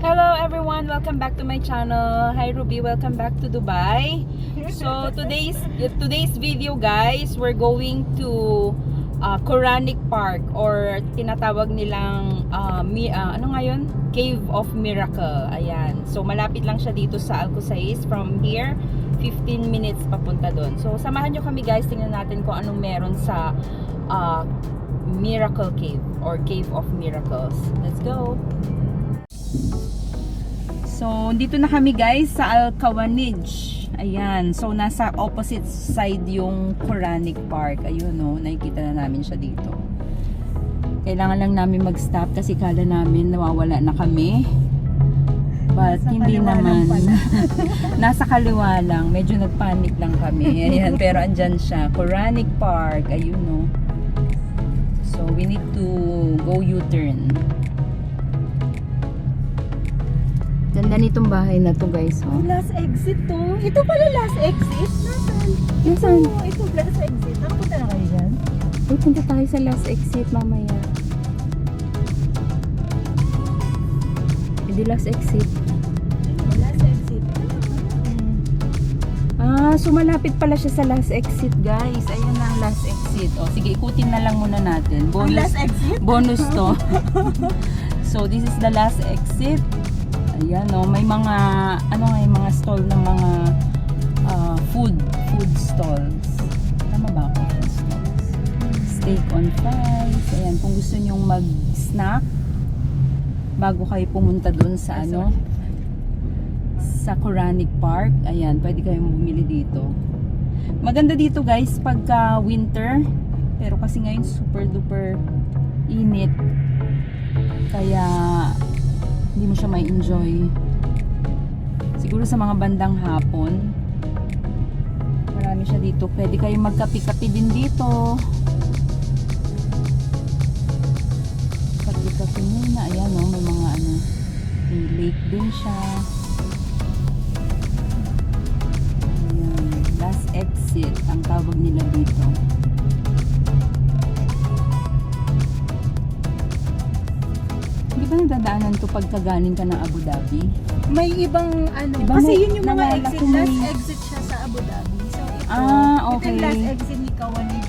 Hello everyone, welcome back to my channel. Hi Ruby, welcome back to Dubai. So today's video guys, we're going to Quranic Park or tinatawag nilang ano nga yun? Cave of Miracle. Ayan. So malapit lang siya dito sa Al Qusais. From here, 15 minutes papunta doon. So samahan nyo kami guys, tingnan natin kung anong meron sa Miracle Cave or Cave of Miracles. Let's go! So, dito na kami guys sa Al-Kawanij. Ayan. So, nasa opposite side yung Quranic Park. Ayun o, nakikita na namin siya dito. Kailangan lang namin mag-stop kasi kala namin nawawala na kami. But, nasa hindi naman. Nasa kaliwa lang. Medyo nagpanic lang kami. Ayan. Pero andyan siya. Quranic Park. Ayun o. So, we need to go U-turn. Ganda nitong bahay na to guys. Oh. Last exit to. Ito pala last exit. Nasaan? Ito last exit. Nakapunta na kayo dyan? Uy, punta tayo sa last exit mamaya. Hindi last exit. Last exit. So malapit pala siya sa last exit guys. Ayan na ang last exit. O sige, ikutin na lang muna natin. Bonus, last exit? Bonus to. So this is the last exit. Ayan o, may mga ano nga yung mga stall ng mga food stalls. Tama ba ako? Food stalls. Steak on fries. Ayan, kung gusto nyong mag-snack bago kayo pumunta dun sa ano sa Quranic Park, ayan, pwede kayong bumili dito. Maganda dito guys pagka winter, pero kasi ngayon super duper init, kaya hindi mo siya may enjoy. Siguro sa mga bandang hapon marami siya dito. Pwede kayong magkapi-kapi din dito. Kapi-kapi muna. Ayan o, may mga ano, may lake din siya. Ayan, last exit ang tawag nila dito. Di ba nadadaanan to pagka galing ka ng Abu Dhabi? May ibang ano. Diba kasi may- yun yung mga naalala exit. ko may- Last exit siya sa Abu Dhabi. So ito. Okay. Ito yung last exit ni Kawanij.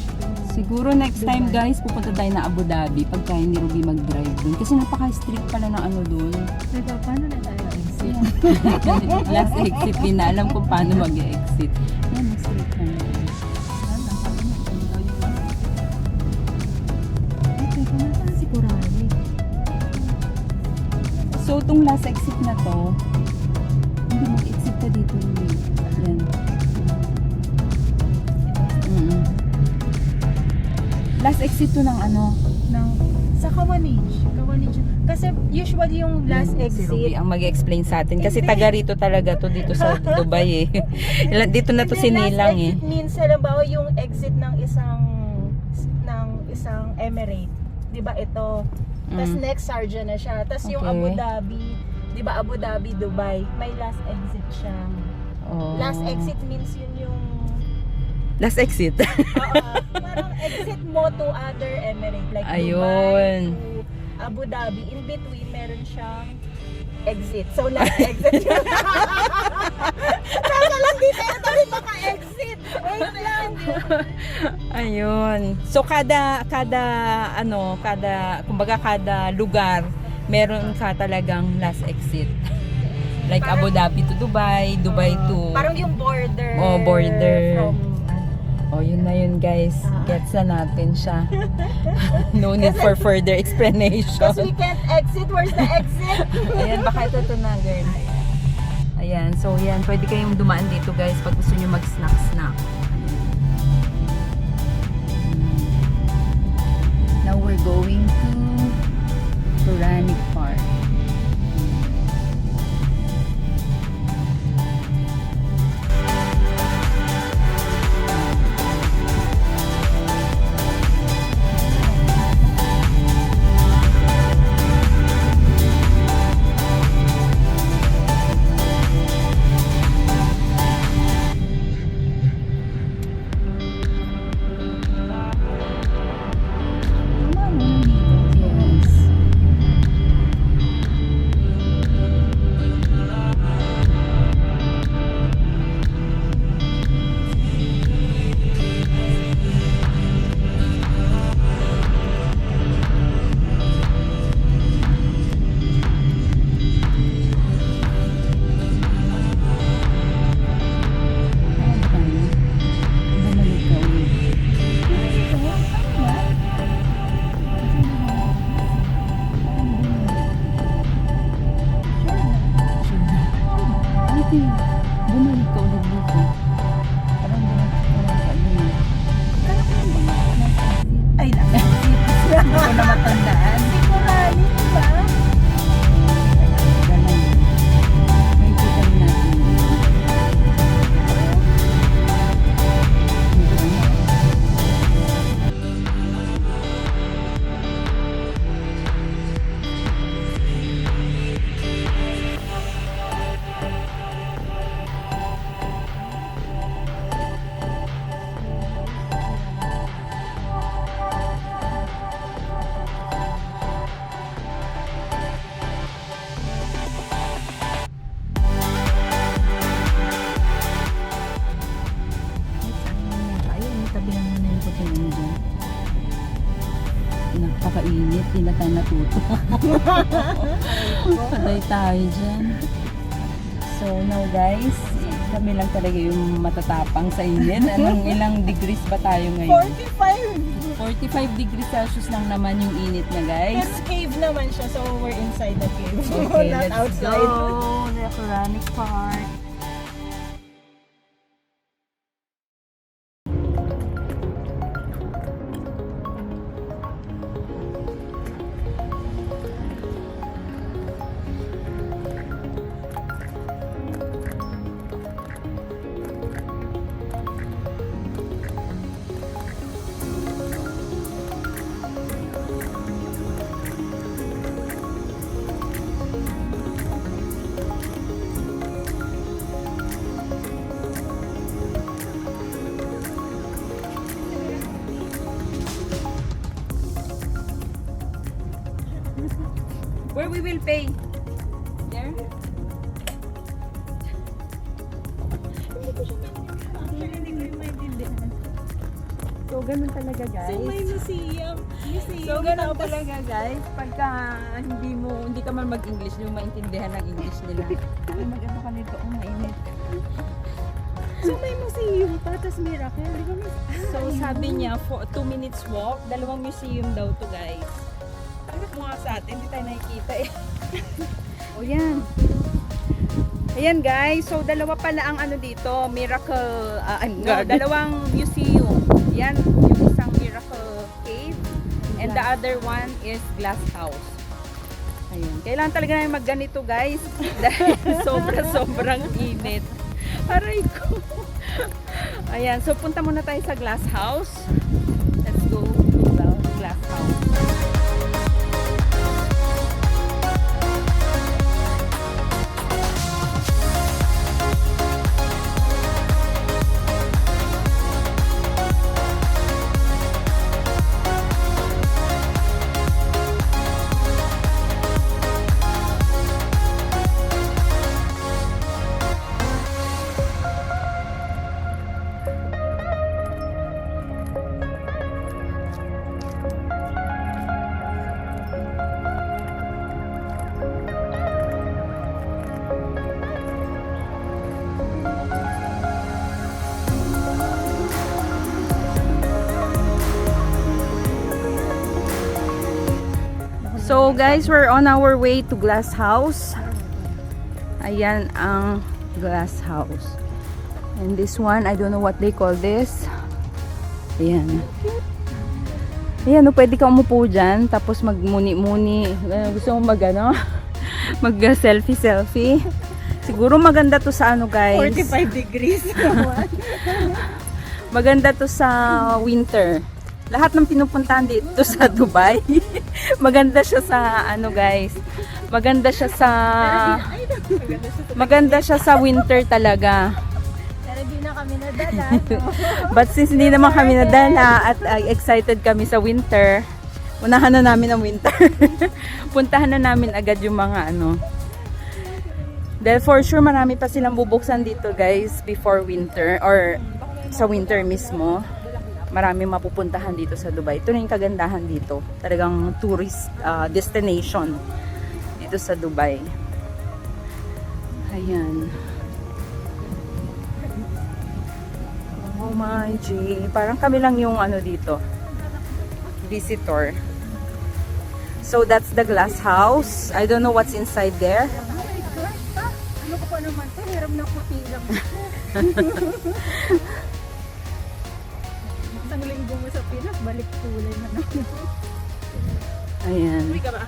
Siguro next time guys, pupunta tayo na Abu Dhabi pagka hindi Ruby mag-drive dun. Kasi napaka-strict pala ng ano dun. Diba, paano na tayo exit? Last exit din na. Alam kung paano mag-exit. Yan, mag-strict lang yun. Teka, nasaan si Quranic? So, itong last exit na to, hindi mag-exit ka dito. Yan. Last exit to ng ano? Sa Kawanij. Kasi usually yung last Si exit. Ruby ang mag-explain sa atin. Kasi Hindi. taga rito talaga to dito sa Dubai eh. Dito na to sinilang eh. Last exit means, halimbawa yung exit ng isang emirate. 'Di ba ito? Tapos next Sharjah na siya. Tapos yung Okay. Abu Dhabi, 'di ba Abu Dhabi, Dubai, may last exit siya. Oh. Last exit means yun yung Last exit. parang exit mo to other emirate like Ayun. Dubai to Abu Dhabi. In between meron siyang exit. So last exit yun. Nasa lang dito tayo maka-exit. Wait lang. Ayun. So kada kumbaga kada lugar meron ka talagang last exit. Like Parang- Abu Dhabi to Dubai, Dubai to Parang yung border. Oh, border. From, Oh, yun na yun guys. Gets na natin siya. No need for further because explanation. we can't exit. Where's the exit? Ayan, baka ito na girl. Ayan, so yan. Pwede kayong dumaan dito guys pag gusto nyo mag-snack-snack. Now we're going to Quranic Park. Tama, ano dito? mainit, di na tayo natuto. Patay tayo dyan. So now guys, kami lang talaga yung matatapang sa init. Anong ilang degrees ba tayo ngayon? 45! 45 degrees Celsius lang naman yung init na guys. Pero cave naman siya, so we're inside the cave. Okay, Not let's outside. go. The Quranic Park. Where we will pay? There? Actually, hindi ko yung maintindihan. So, ganun talaga guys. So, may museum. So, ganun talaga guys. Pagka hindi ka man mag-English, hindi mo maintindihan ng English nila. Ay, mag-ano ka nito? Oh, mainit. So, may museum pa, tas miracle. Di ba may... So, sabi niya, 2 minutes walk, 2 museum daw to guys. Ano mga sa atin, hindi tayo nakikita eh. O yan. Ayan guys, so dalawa pala ang ano dito, Miracle, dalawang museum. Yan, yung isang Miracle Cave and the other one is Glass House. Ayun, kailangan talaga namin magganito guys dahil sobrang init. Aray ko. Ayan, so punta muna tayo sa Glass House. Let's go to the Glass House. So guys, we're on our way to Glass House. Ayan ang Glass House. And this one, I don't know what they call this. Ayan. Ayan, pwede ka umupo dyan, tapos magmuni-muni. Gusto mo mag-selfie-selfie. Siguro maganda to sa ano guys. 45 degrees. Maganda to sa winter. Lahat ng pinupuntahan dito sa Dubai. Maganda siya sa ano guys. Maganda siya sa winter talaga. Pero di na kami nadala. But since hindi naman kami nadala at excited kami sa winter, unahan na namin ang winter. Puntahan na namin agad yung mga ano. Dahil for sure marami pa silang bubuksan dito guys before winter or sa winter mismo. Marami mapupuntahan dito sa Dubai. Ito na yung kagandahan dito. Talagang tourist destination dito sa Dubai. Ayan. Oh my G. Parang kami lang yung ano dito. Visitor. So that's the Glass House. I don't know what's inside there. Oh my gosh, ano ko pa naman to? Hirap na puti lang. Isang linggo mo sa Pinas, balik kulay na naman. Ayan. Uwi ka ba?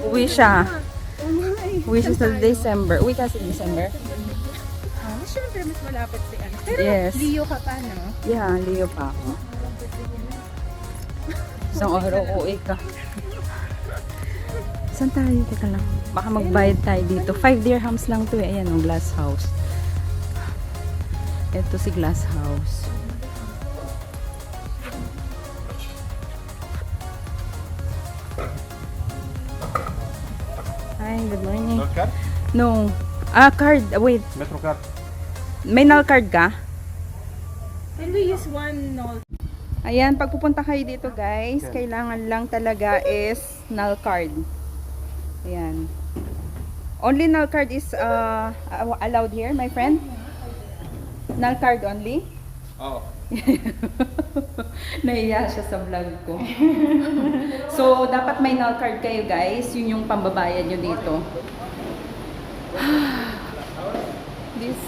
Uwi siya. Oh my. Uwi siya sa December. Uwi ka sa December? Siyempre, mas malapit si ano. Pero Yes. Leo ka pa, no? Yeah, Leo pa ako. Isang araw uwi ka. Saan tayo? Teka lang. Baka magbayad tayo dito. 5 dirhams lang to eh. Ayan ang Glass House. Ito si Glass House. Hi, good morning. Card? No. Card. Wait. Metrocard. May card ka? Can we use one note? Ayan, pag pupunta kayo dito guys, kailangan lang talaga is null card. Ayan. Only null card is allowed here, my friend? Null card only? Oh. Nahiya siya sa vlog ko. So, dapat may null card kayo guys. Yun yung pambabayad nyo dito. This